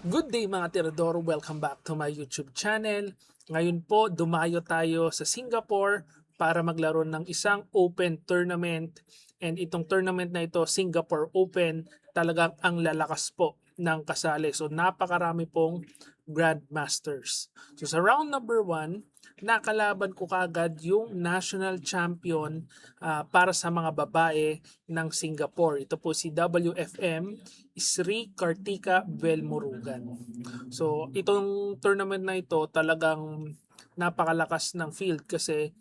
Good day mga tirador, welcome back to my YouTube channel. Ngayon po, dumayo tayo sa Singapore para maglaro ng isang open tournament. And itong tournament na ito, Singapore Open, talagang ang lalakas po ng kasali. So napakarami pong Grandmasters. So sa round number 1, nakalaban ko kagad yung national champion para sa mga babae ng Singapore. Ito po si WFM Sri Kartika Velmurugan. So, itong tournament na ito talagang napakalakas ng field kasi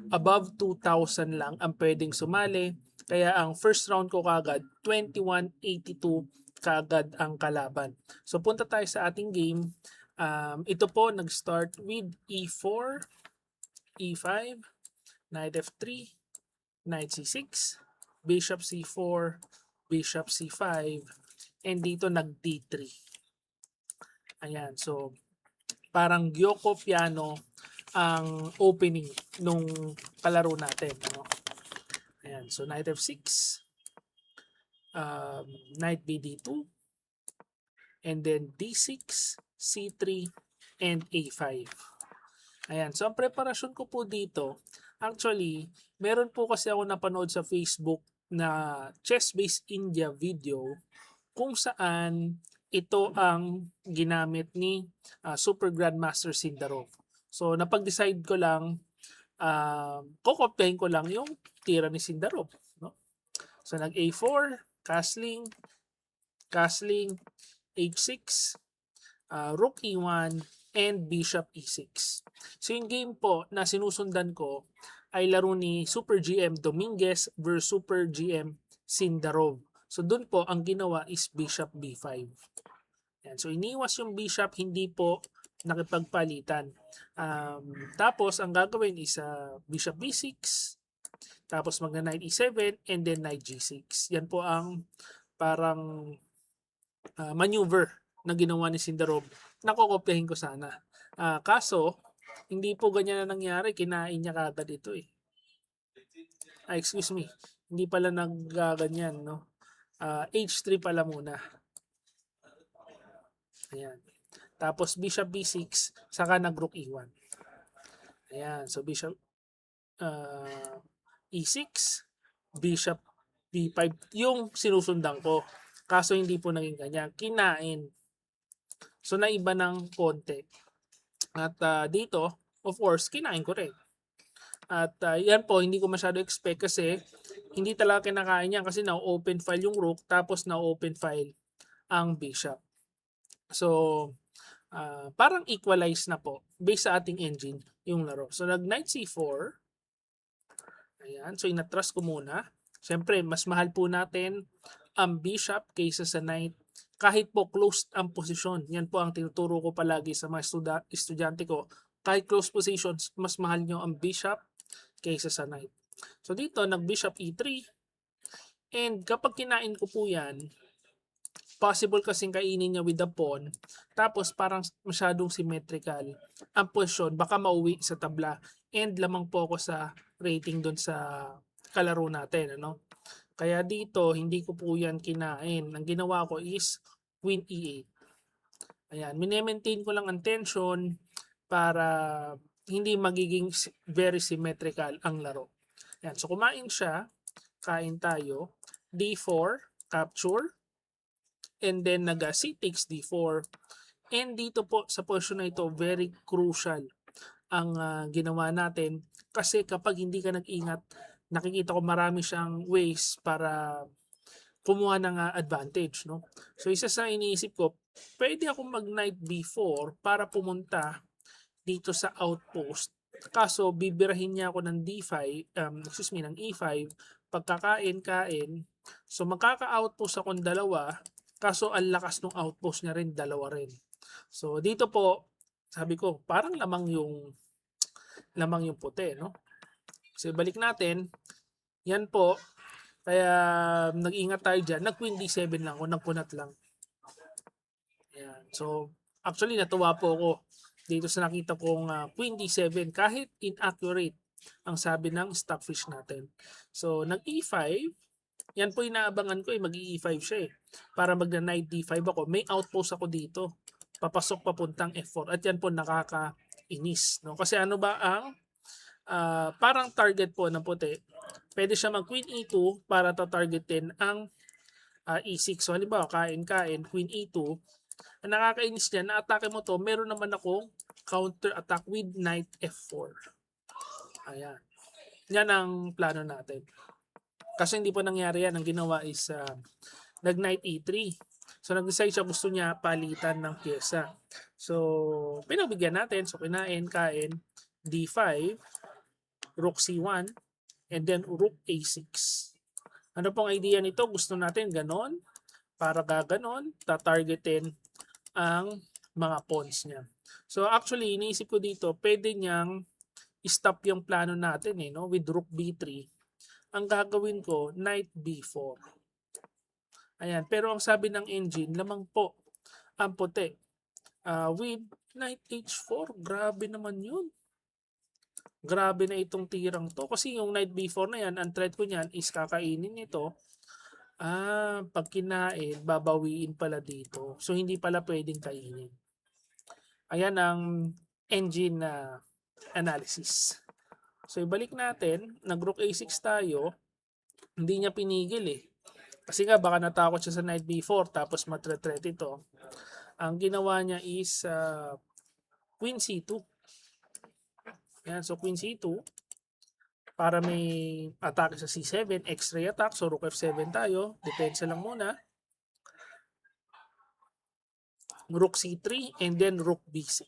above 2,000 lang ang pwedeng sumali. Kaya ang first round ko kagad, 2182 kagad ang kalaban. So, punta tayo sa ating game. Ito po, nag-start with E4, E5, Knight F3, Knight C6, Bishop C4, Bishop C5, and dito nag D3. Ayan, so parang Gyoko piano ang opening nung palaro natin. No? Ayan, so Knight F6, Knight BD2, and then D6, C3, and A5. Ayan, so ang preparasyon ko po dito, actually, meron po kasi ako napanood sa Facebook na chess-based India video kung saan ito ang ginamit ni Super Grandmaster Sindarov. So napag-decide ko lang, kokopyahin ko lang yung tira ni Sindarov. No? So nag A4, castling, castling, H6, Rook E1, and Bishop E6. So yung game po na sinusundan ko ay laro ni Super GM Dominguez versus Super GM Sindarov. So doon po ang ginawa is Bishop B5. Yan. So iniwas yung Bishop, hindi po nakipagpalitan. Tapos ang gagawin is Bishop B6, tapos magna Knight E7, and then Knight G6. Yan po ang parang maneuver na ginawa ni Sindarov. Nakokopyahin ko sana. Kaso, hindi po ganyan na nangyari. Kinain niya kagad ito eh. Excuse me. Hindi pala nagganyan, no? H3 pala muna. Ayan. Tapos Bishop B6, saka nag-Rook E1. Ayan. So Bishop E6, Bishop B5 yung sinusundan ko. Kaso hindi po naging ganyan. Kinain. So naiba ng konti. At dito, of course, kinain ko rin. At yan po, hindi ko masyado expect kasi hindi talaga kinakain niya kasi na-open file yung rook tapos na-open file ang bishop. So, parang equalize na po based sa ating engine yung laro. So, nag-knight c4. Ayan. So, inatras ko muna. Siyempre, mas mahal po natin ang bishop kaysa sa knight kahit po closed ang posisyon. Yan po ang tinuturo ko palagi sa mga estudyante ko. Kahit closed positions, mas mahal nyo ang bishop kaysa sa knight. So dito, nag-bishop e3. And kapag kinain ko po yan, possible kasing kainin niya with the pawn. Tapos parang masyadong symmetrical ang posisyon. Baka mauwi sa tabla. And lamang po ako sa rating doon sa kalaro natin. Ano? Kaya dito, hindi ko po yan kinain. Ang ginawa ko is queen e8. Ayan, mini-maintain ko lang ang tension para hindi magiging very symmetrical ang laro. Ayan, so kumain siya, kain tayo, d4, capture, and then c takes d4. And dito po sa position na ito, very crucial ang ginawa natin kasi kapag hindi ka nag-ingat, nakikita ko marami siyang ways para kumuha ng advantage. No? So isa sa iniisip ko, pwede akong mag knight b4 para pumunta dito sa outpost. Kaso bibirahin niya ako ng d5, ng e5, pagkakain-kain. So magkaka-outpost akong dalawa, kaso ang lakas ng outpost niya rin, dalawa rin. So dito po, sabi ko, parang lamang yung puti, no? So balik natin, yan po, kaya nag-ingat tayo dyan, nag-queen d7 lang o nagkunat lang. Ayan. So actually natuwa po ako dito sa nakita kong queen d7 kahit inaccurate ang sabi ng stockfish natin. So nag e5, yan po inaabangan ko mag e5 siya para mag knight d5 ako. May outpost ako dito. papasok papuntang F4 at yan po nakakainis, no? Kasi ano ba ang parang target po ng puti, pwede siya mag Queen E2 para ta-targetin ang E6. So halimbawa, kain-kain, Queen E2, ang nakakainis niyan, na-atake mo to, meron naman akong counter attack with Knight F4. Ayan. Yan ang plano natin. Kasi hindi po nangyari yan. Ang ginawa is nag-Knight E3. So nag-decide siya, gusto niya palitan ng pyesa. So pinagbigyan natin. So kinain, kain, D5, Rook C1, and then Rook A6. Ano pong idea nito? Gusto natin ganon. Para gaganon, tatargetin ang mga pawns niya. So actually, iniisip ko dito, pwede niyang stop yung plano natin no? With Rook B3. Ang gagawin ko, Knight B4. Ayan. Pero ang sabi ng engine, lamang po ang puti. With Knight H4, grabe naman yun. Grabe na itong tirang to. Kasi yung Knight B4 na yan, ang threat ko niyan is kakainin nito. Pag kinain, babawiin pala dito. So, hindi pala pwedeng kainin. Ayan ang engine na analysis. So, ibalik natin. Nag-Rook A6 tayo. Hindi niya pinigil Kasi nga, baka natakot siya sa Knight B4 tapos matretret ito. Ang ginawa niya is Queen C2. Ayan, so Queen C2. Para may atake sa C7, X-ray attack. So, Rook F7 tayo. Depensa lang muna. Rook C3 and then Rook B6.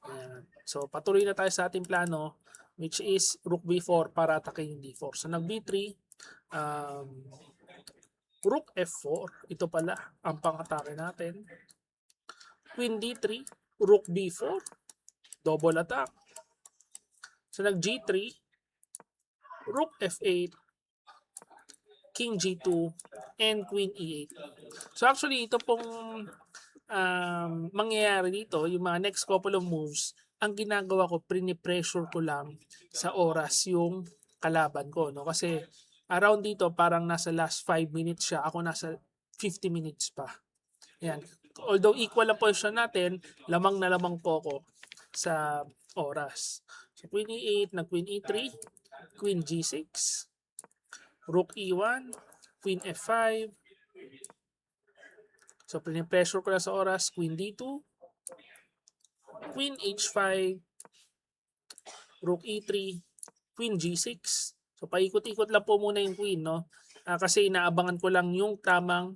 Ayan. So, patuloy na tayo sa ating plano which is Rook B4 para atakin yung D4. So, nag B3, Rook F4. Ito pala ang pang-atake natin. Queen D3, Rook B4. Double attack. So, nag G3, Rook F8, King G2, and Queen E8. So, actually, ito pong mangyayari dito, yung mga next couple of moves, ang ginagawa ko, pressure ko lang sa oras yung kalaban ko. No? Kasi around dito, parang nasa last 5 minutes siya. Ako nasa 50 minutes pa. Yan. Although equal ang position natin, lamang na lamang po ako sa oras. So, Queen E8, na Queen E3, Queen G6, Rook E1, Queen F5. So, pressure ko na sa oras, Queen D2, Queen H5, Rook E3, Queen G6. So, paikot-ikot lang po muna yung Queen, no? Kasi inaabangan ko lang yung tamang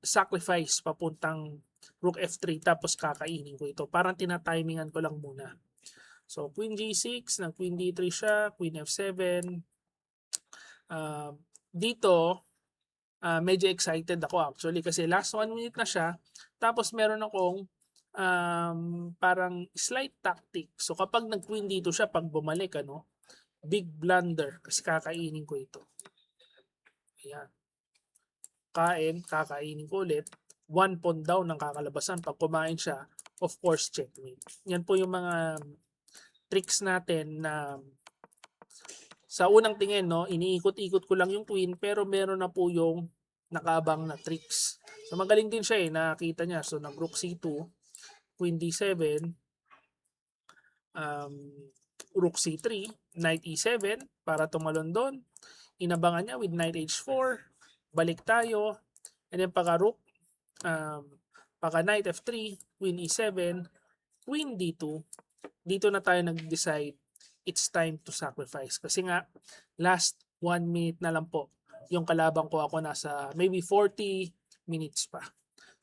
sacrifice papuntang Rook F3 tapos kakainin ko ito. Parang tinatimingan ko lang muna. So, Queen G6, ng Queen D3 siya, Queen F7. Dito, medyo excited ako actually kasi last 1 minute na siya. Tapos meron akong parang slight tactic. So, kapag nag-queen dito siya, pag bumalik, big blunder kasi kakainin ko ito. Ayan. Kakainin ko ulit. 1 pawn down ng kakalabasan. Pag kumain siya, of course, checkmate. Yan po yung mga tricks natin na sa unang tingin, iniikot-ikot ko lang yung queen pero meron na po yung nakaabang na tricks. So magaling din siya nakita niya. So nag-Rook C2, Queen D7, Rook C3, Knight E7 para tumalon doon. Inabangan niya with Knight H4, balik tayo, and then pagka-Rook, pagka-Knight F3, Queen E7, Queen D2, dito na tayo nag-decide it's time to sacrifice. Kasi nga, last 1 minute na lang po yung kalabang ko, ako nasa maybe 40 minutes pa.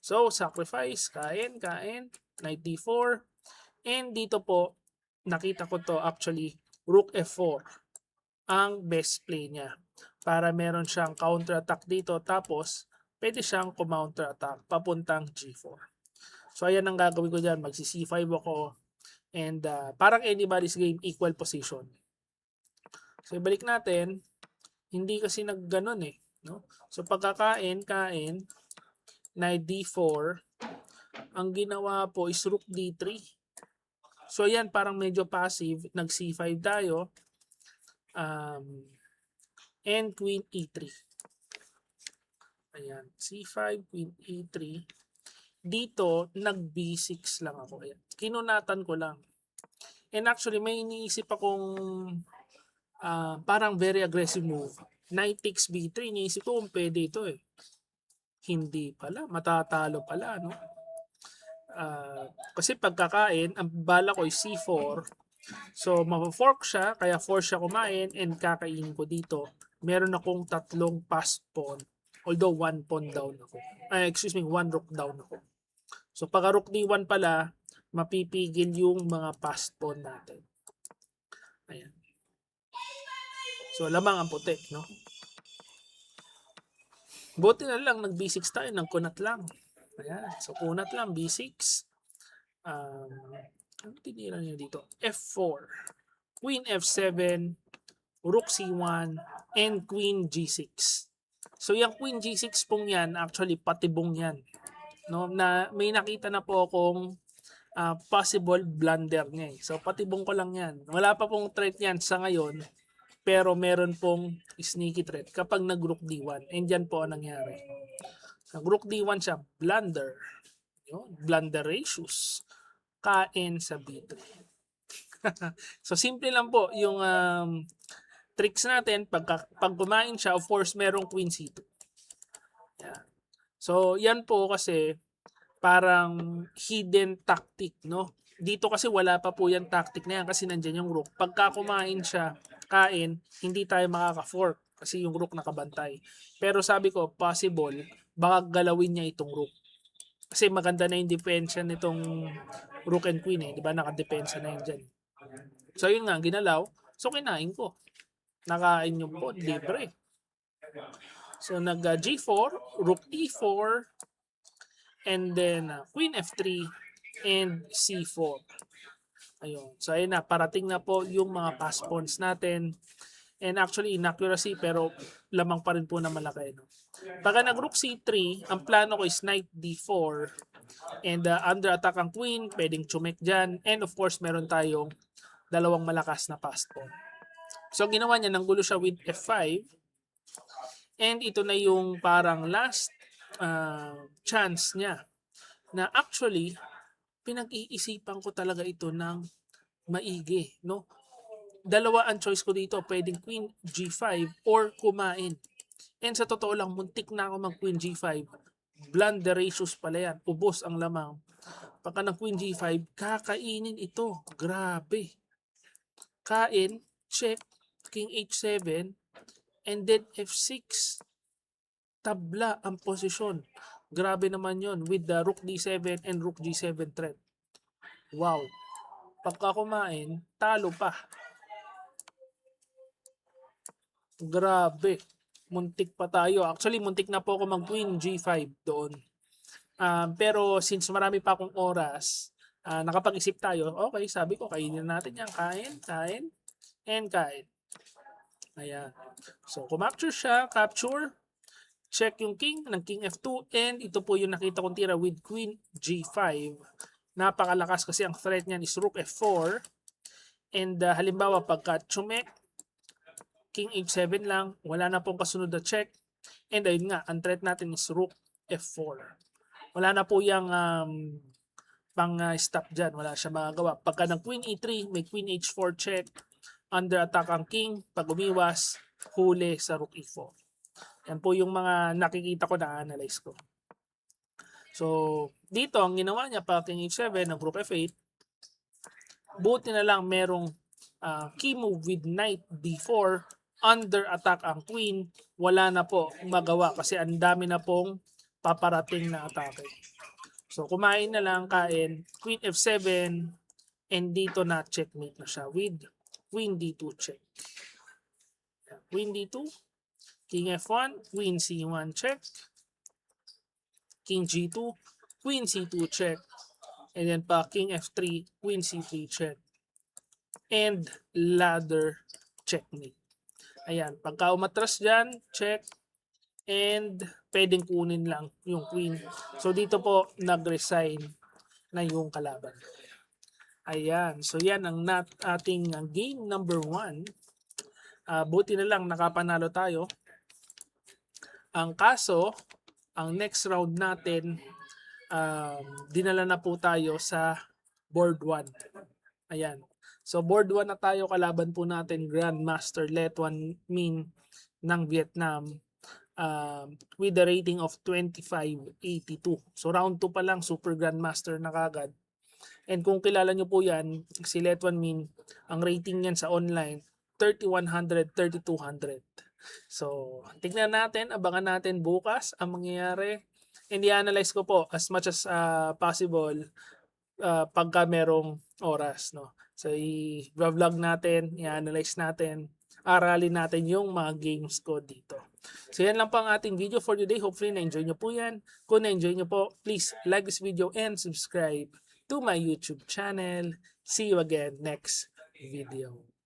So, sacrifice, kain, Knight D4, and dito po, nakita ko to actually, Rook F4 ang best play niya para meron siyang counter attack dito tapos pwede siyang counter attack papuntang G4. So ayan ang gagawin ko dyan, magsi C5 ako and parang anybody's game, equal position. So ibalik natin, hindi kasi nagganon no? So pagkakain, Knight D4, ang ginawa po is Rook D3. So ayan, parang medyo passive, nag C5 tayo. And Queen E3. Ayan, C5, Queen E3. dito nag B6 lang ako. Ayan. Kinunatan ko lang. And actually may iniisip akong parang very aggressive move. Knight takes B3, iniisip ko kung pwede ito eh. Hindi pala, matatalo pala, no? Kasi pagkakain, ang bala ko ay C4. So, mapo-fork siya, kaya force siya kumain and kakainin ko dito. Meron akong tatlong pass pawn. Although, one pawn down ako. One rook down ako. So, pag rook D1 pala, mapipigil yung mga pass pawn natin. Ayan. So, lamang ang puti, no? Buti na lang, nag B6 tayo, nagkunat lang. Ayan. So, kunat lang, B6. Ano tinira niya dito? F4. Queen F7, Rook C1, and Queen G6. So, yung Queen G6 pong yan, actually, patibong yan. No? Na, may nakita na po akong possible blunder niya. So, patibong ko lang yan. Wala pa pong threat yan sa ngayon, pero meron pong sneaky threat kapag nag-Rook D1. And yan po ang nangyari. Nag-Rook D1 siya, blunder. Yun, blunderacious. Kain sa B3. So, simple lang po yung tricks natin. Pag kumain siya, of course, merong Queen C2. Yeah. So, yan po kasi parang hidden tactic, no? Dito kasi wala pa po yan tactic na yan kasi nandyan yung rook. Pagka kumain siya, kain, hindi tayo makaka-fork kasi yung rook nakabantay. Pero sabi ko, possible, baka galawin niya itong rook. Kasi maganda na yung defense nitong rook and queen eh. Di ba? Nakadepensa na yun dyan. So yun nga, ginalaw. So kinain ko. Nakain yung pawn, libre. So nag G4, rook E4, and then queen F3, and C4. Ayun. So ayun na, parating na po yung mga pass pawns natin. And actually, inaccuracy pero lamang pa rin po na malaki. No? Pagka nag-rook C3, ang plano ko is knight D4. And under attack ang queen, pwedeng chumek dyan. And of course, meron tayong dalawang malakas na pass pawn. So, ginawa niya, nanggulo siya with F5. And ito na yung parang last chance niya. Na actually, pinag-iisipan ko talaga ito ng maigi. No? Dalawa ang choice ko dito. Pwedeng queen G5 or kumain. And sa totoo lang, muntik na ako mag queen G5. Blunderacious pala yan. Ubos ang lamang. Pagka ng queen G5, kakainin ito. Grabe. Kain, check, king H7, and then F6. Tabla ang posisyon. Grabe naman yon with the rook D7 and rook G7 threat. Wow. Pagka kumain, talo pa. Grabe. Muntik pa tayo. Actually, muntik na po ako mag queen G5 doon. Pero since marami pa akong oras, nakapag-isip tayo, okay, sabi ko, kainin natin yan. Kain, and kain. Ayan. So, kumakture siya, capture, check yung king ng king F2, and ito po yung nakita kong tira with queen G5. Napakalakas kasi ang threat niyan is rook F4. And halimbawa, pagka chumek, king H7 lang, wala na pong kasunod na check. And ayun nga, ang threat natin is rook F4. Wala na po yung pang stop dyan. Wala siya magagawa. Pagka ng queen E3, may queen H4 check. Under attack ang king. Pag umiwas, huli sa rook E4. Yan po yung mga nakikita ko na analyze ko. So, dito ang ginawa niya pa king H7 ng rook F8. Buti na lang merong key move with knight D4. Under attack ang queen. Wala na po magawa kasi ang dami na pong paparating na atake. So, kumain na lang, kain, queen F7, and dito na checkmate na siya with queen D2 check. Queen D2, king F1, queen C1 check, king G2, queen C2 check, and then pa king F3, queen C3 check, and ladder checkmate. Ayan, pagka umatras dyan, check, and pwedeng kunin lang yung queen. So, dito po, nag-resign na yung kalaban. Ayan. So, yan ang ating game number 1. Buti na lang nakapanalo tayo. Ang kaso, ang next round natin dinala na po tayo sa board 1. Ayan. So board 1 na tayo, kalaban po natin Grandmaster Let One Min ng Vietnam with the rating of 2582. So round 2 pa lang, Super Grandmaster na kagad. And kung kilala nyo po yan, si Let One Min, ang rating niyan sa online, 3100, 3200. So, tignan natin, abangan natin bukas ang mangyayari. And i-analyze ko po as much as possible pagka merong oras. No? So, i-vlog natin, i-analyze natin, aralin natin yung mga games ko dito. So, yan lang po ang ating video for today. Hopefully, na-enjoy nyo po yan. Kung na-enjoy nyo po, please like this video and subscribe to my YouTube channel. See you again next video.